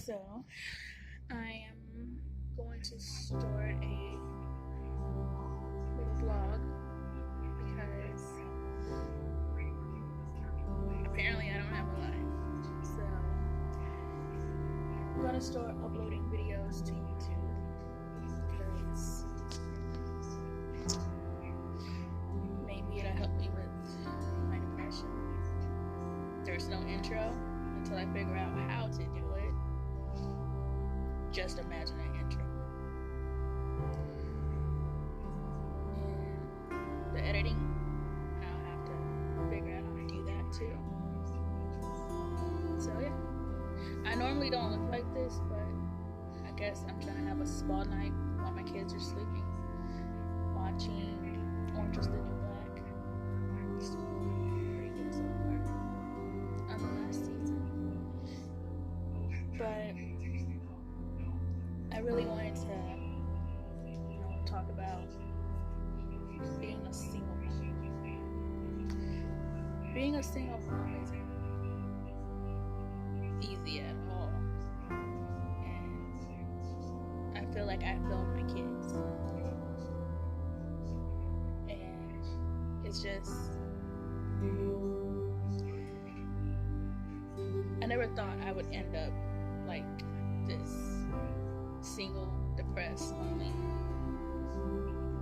So, I am going to start a little vlog because apparently I don't have a life. So, I'm going to start uploading videos to YouTube because maybe it'll help me with my depression. There's no intro until I figure out how to do it. Just imagine an intro. And the editing, I'll have to figure out how to do that too. So yeah, I normally don't look like this, but I guess I'm trying to have a spa night while my kids are sleeping, watching Orange is the New Black. It's pretty good so far on the last season. But I really wanted to talk about being a single mom. Being a single mom isn't easy at all. And I feel like I failed my kids. And it's just, I never thought I would end up like this. Single, depressed, lonely.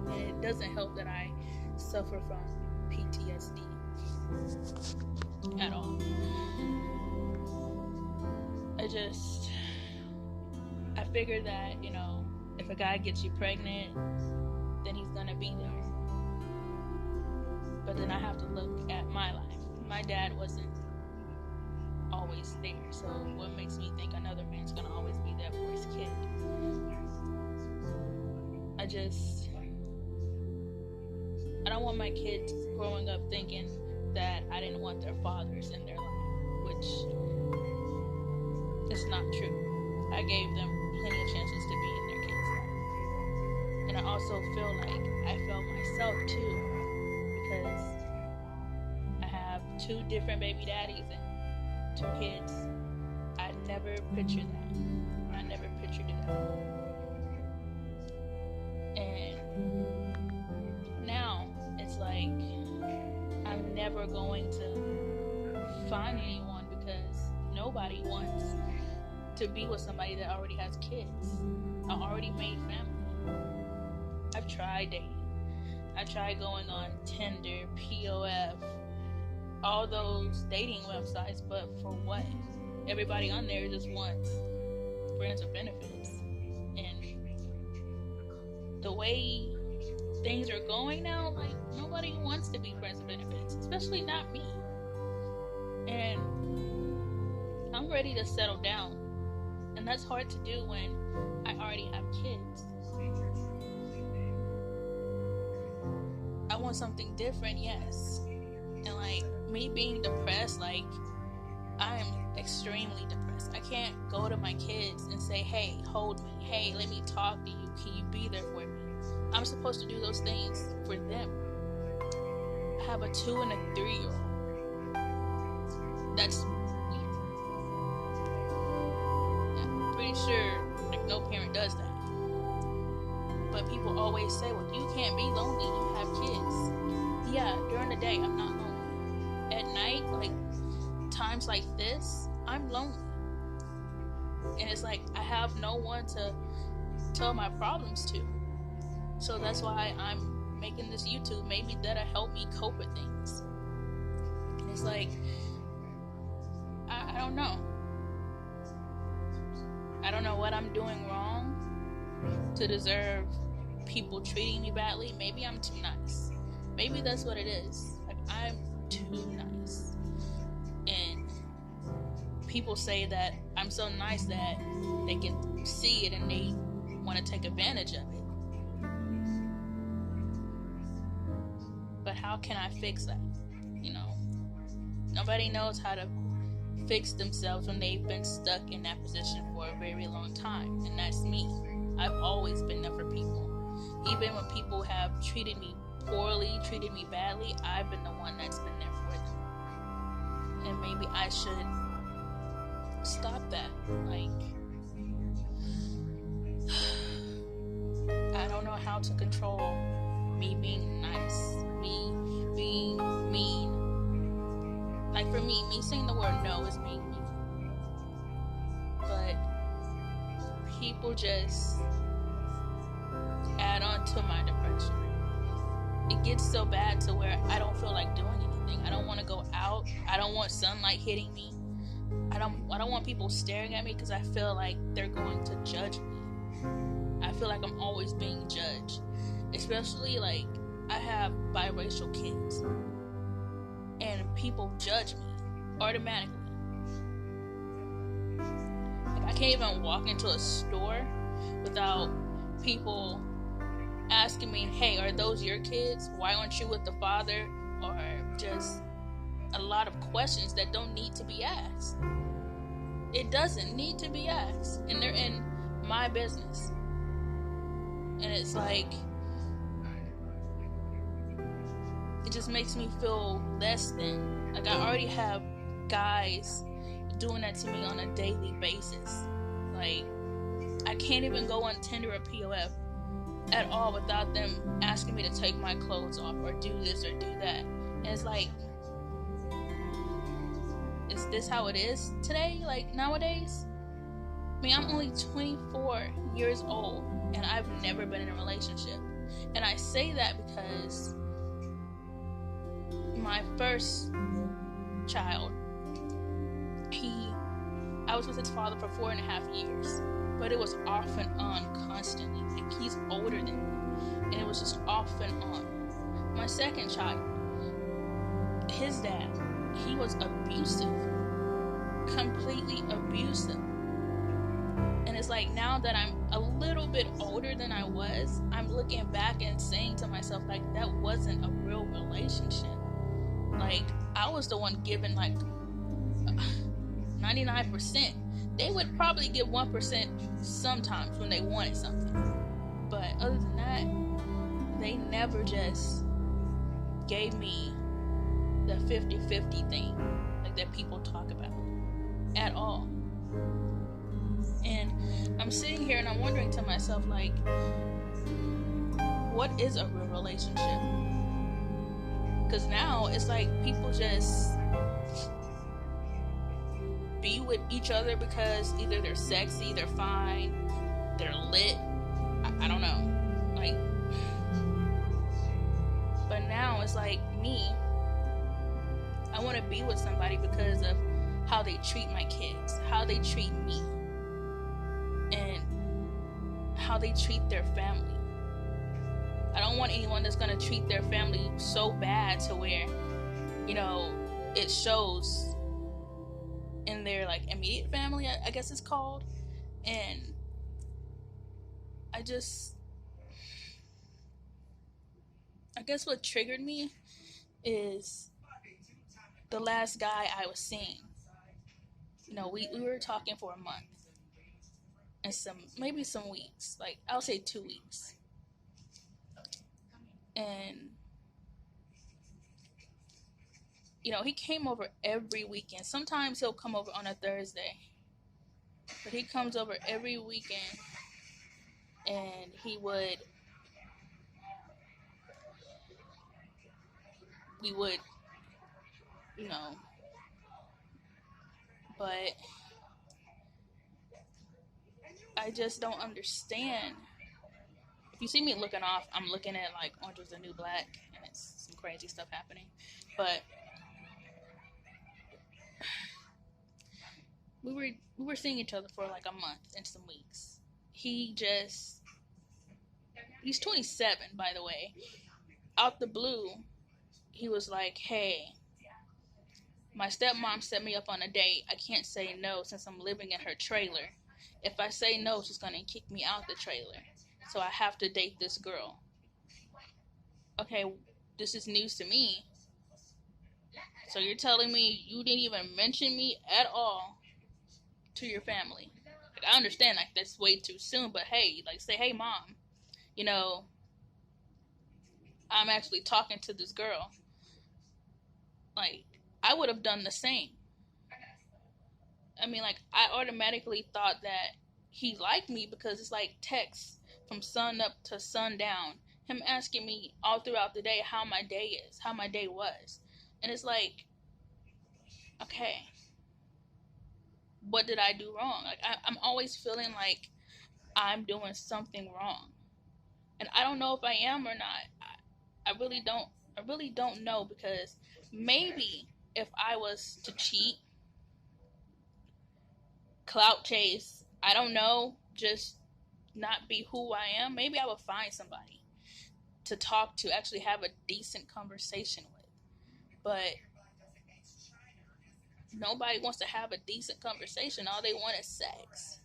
And it doesn't help that I suffer from PTSD at all. I figured that, if a guy gets you pregnant, then he's gonna be there. But then I have to look at my life. My dad wasn't always there, so what makes me think another man's gonna always be there for his kid? I don't want my kids growing up thinking that I didn't want their fathers in their life, which is not true. I gave them plenty of chances to be in their kids' life. And I also feel like I failed myself too, because I have 2 different baby daddies and 2 kids. I never pictured that. I never pictured it at all. And now it's like I'm never going to find anyone because nobody wants to be with somebody that already has kids. I already made family. I've tried dating. I tried going on Tinder, POF, all those dating websites, but for what? Everybody on there just wants friends with benefits. And the way things are going now, like, nobody wants to be friends with benefits, especially not me. And I'm ready to settle down. And that's hard to do when I already have kids. I want something different, yes. And like, me being depressed, like, I am extremely depressed. I can't go to my kids and say, hey, hold me. Hey, let me talk to you. Can you be there for me? I'm supposed to do those things for them. I have a 2 and a 3-year-old. That's weird. I'm pretty sure like no parent does that. But people always say, well, you can't be lonely. You have kids. Yeah, during the day, I'm not lonely. At night, like, times like this, I'm lonely. And it's like I have no one to tell my problems to. So that's why I'm making this YouTube. Maybe that'll help me cope with things. And it's like, I don't know. I don't know what I'm doing wrong to deserve people treating me badly. Maybe I'm too nice. Maybe that's what it is. Like, I'm too nice. And people say that I'm so nice that they can see it and they want to take advantage of it. But how can I fix that? Nobody knows how to fix themselves when they've been stuck in that position for a very long time. And that's me. I've always been there for people. Even when people have treated me poorly, treated me badly, I've been the one that's been there for them. And maybe I should stop that. Like, people just add on to my depression. It gets so bad to where I don't feel like doing anything. I don't want to go out. I don't want sunlight hitting me. I don't want people staring at me because I feel like they're going to judge me. I feel like I'm always being judged. Especially like I have biracial kids. And people judge me automatically. Like I can't even walk into a store without people asking me, hey, are those your kids? Why aren't you with the father? Or just a lot of questions that don't need to be asked. It doesn't need to be asked. And they're in my business. And it's like, it just makes me feel less than. Like I already have guys doing that to me on a daily basis. Like I can't even go on Tinder or POF at all without them asking me to take my clothes off or do this or do that. And it's like, is this how it is today? Like nowadays? I mean, I'm only 24 years old and I've never been in a relationship. And I say that because my first child, I was with his father for 4.5 years, but it was off and on constantly. Like he's older than me, and it was just off and on. My second child, his dad, he was abusive, completely abusive. And it's like now that I'm a little bit older than I was, I'm looking back and saying to myself, like, that wasn't a real relationship. Like, I was the one giving like 99%. They would probably give 1% sometimes when they wanted something. But other than that, they never just gave me the 50-50 thing like that people talk about at all. And I'm sitting here and I'm wondering to myself, like, what is a real relationship? Because now it's like people just be with each other because either they're sexy, they're fine, they're lit. I don't know. Like, but now it's like me. I want to be with somebody because of how they treat my kids, how they treat me, and how they treat their family. I don't want anyone that's going to treat their family so bad to where, you know, it shows in their like immediate family, I guess it's called. And I guess what triggered me is the last guy I was seeing. You know, we were talking for a month and maybe some weeks, like I'll say 2 weeks. And you know, he came over every weekend. Sometimes he'll come over on a Thursday, but he comes over every weekend, and we would, you know, but I just don't understand. If you see me looking off, I'm looking at like Orange is the New Black, and it's some crazy stuff happening. But we were seeing each other for like a month and some weeks. He's 27, by the way. Out the blue, he was like, hey, my stepmom set me up on a date. I can't say no since I'm living in her trailer. If I say no, she's going to kick me out the trailer. So I have to date this girl. Okay, this is news to me. So you're telling me you didn't even mention me at all to your family? Like, I understand, like, that's way too soon, but hey, like, say, hey, mom, you know, I'm actually talking to this girl. Like, I would have done the same. I mean, like, I automatically thought that he liked me because it's like texts from sun up to sundown. Him asking me all throughout the day how my day is, how my day was. And it's like, okay, what did I do wrong? Like, I'm always feeling like I'm doing something wrong. And I don't know if I am or not. I really don't. I really don't know, because maybe if I was to cheat, clout chase, I don't know, just not be who I am, maybe I would find somebody to talk to, actually have a decent conversation with. But nobody wants to have a decent conversation. All they want is sex.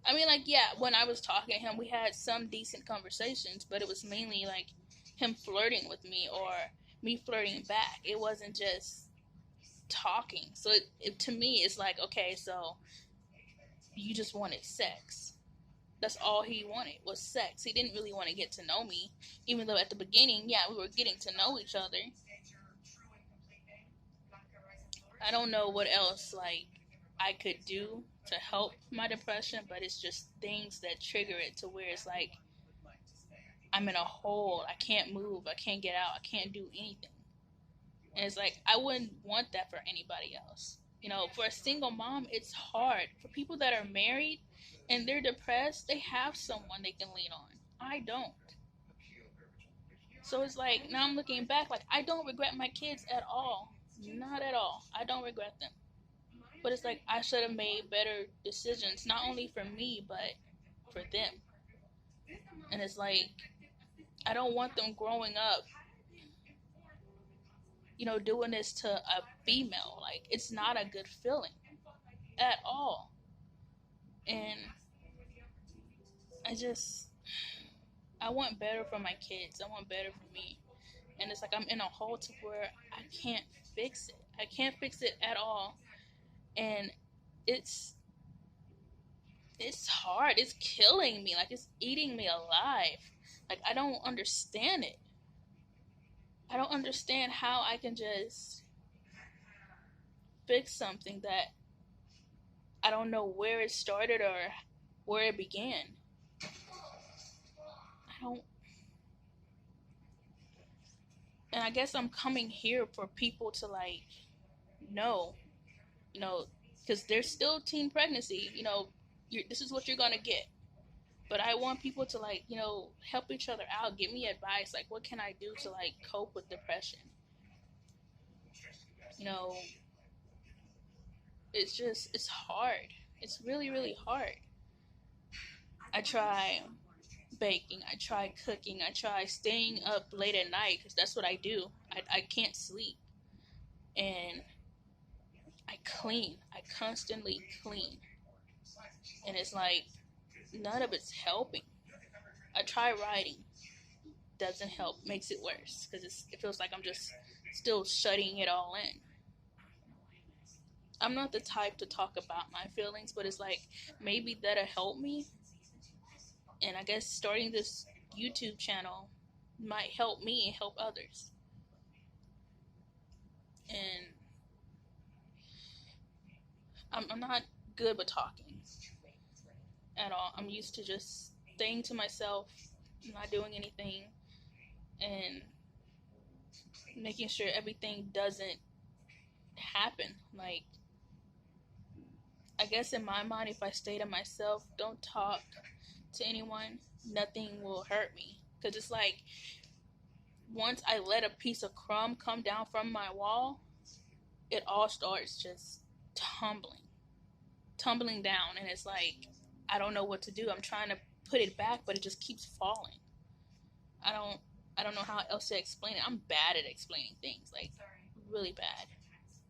I mean, like, yeah, when I was talking to him, we had some decent conversations, but it was mainly like him flirting with me or me flirting back. It wasn't just talking. So to me, it's like, okay, so you just wanted sex. That's all he wanted was sex. He didn't really want to get to know me, even though at the beginning, yeah, we were getting to know each other. I don't know what else like I could do to help my depression, but it's just things that trigger it to where it's like I'm in a hole. I can't move. I can't get out. I can't do anything. And it's like I wouldn't want that for anybody else. You know, for a single mom, it's hard. For people that are married and they're depressed, they have someone they can lean on. I don't. So it's like now I'm looking back, like I don't regret my kids at all. Not at all. I don't regret them. But it's like I should have made better decisions, not only for me, but for them. And it's like I don't want them growing up, doing this to a female. Like it's not a good feeling at all. And I just I want better for my kids. I want better for me. And it's like I'm in a hole to where I can't fix it. I can't fix it at all. And it's it's hard. It's killing me. Like it's eating me alive. Like I don't understand it. I don't understand how I can just fix something that I don't know where it started or where it began. I don't. And I guess I'm coming here for people to like know, you know, because there's still teen pregnancy. This is what you're gonna get. But I want people to like, help each other out, give me advice. Like, what can I do to like cope with depression? You know, it's hard. It's really, really hard. I try baking, I try cooking, I try staying up late at night because that's what I do. I can't sleep. And I clean. I constantly clean. And it's like, none of it's helping. I try writing. Doesn't help. Makes it worse because it feels like I'm just still shutting it all in. I'm not the type to talk about my feelings, but it's like maybe that'll help me. And I guess starting this YouTube channel might help me and help others. And I'm not good with talking at all. I'm used to just staying to myself, not doing anything, and making sure everything doesn't happen. Like, I guess in my mind, if I stay to myself, don't talk to anyone, nothing will hurt me. Because it's like, once I let a piece of crumb come down from my wall, it all starts just tumbling down. And it's like, I don't know what to do. I'm trying to put it back, but it just keeps falling. I don't know how else to explain it. I'm bad at explaining things, like really bad.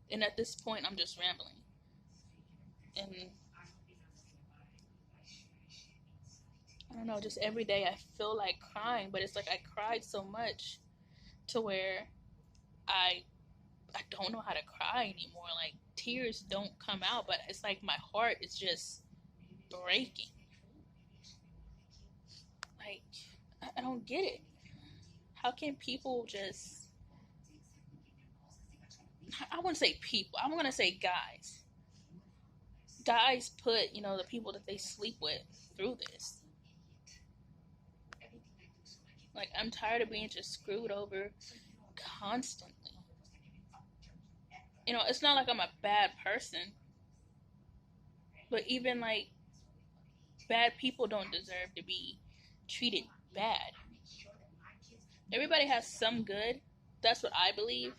And at this point, I'm just rambling. And I don't know, just every day I feel like crying, but it's like I cried so much to where I I don't know how to cry anymore. Like tears don't come out, but it's like my heart is just breaking. Like I don't get it. How can people just I wouldn't say people, I'm gonna say guys. Guys put, the people that they sleep with through this. Like I'm tired of being just screwed over constantly. It's not like I'm a bad person, but even like bad people don't deserve to be treated bad. Everybody has some good. That's what I believe.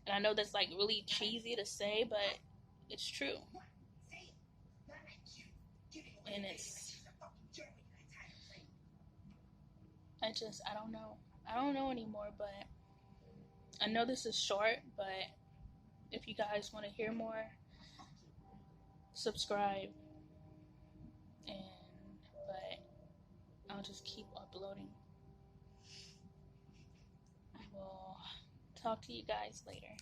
And I know that's like really cheesy to say, but it's true. And I don't know. I don't know anymore, but I know this is short, but if you guys want to hear more, subscribe. But I'll just keep uploading. I will talk to you guys later.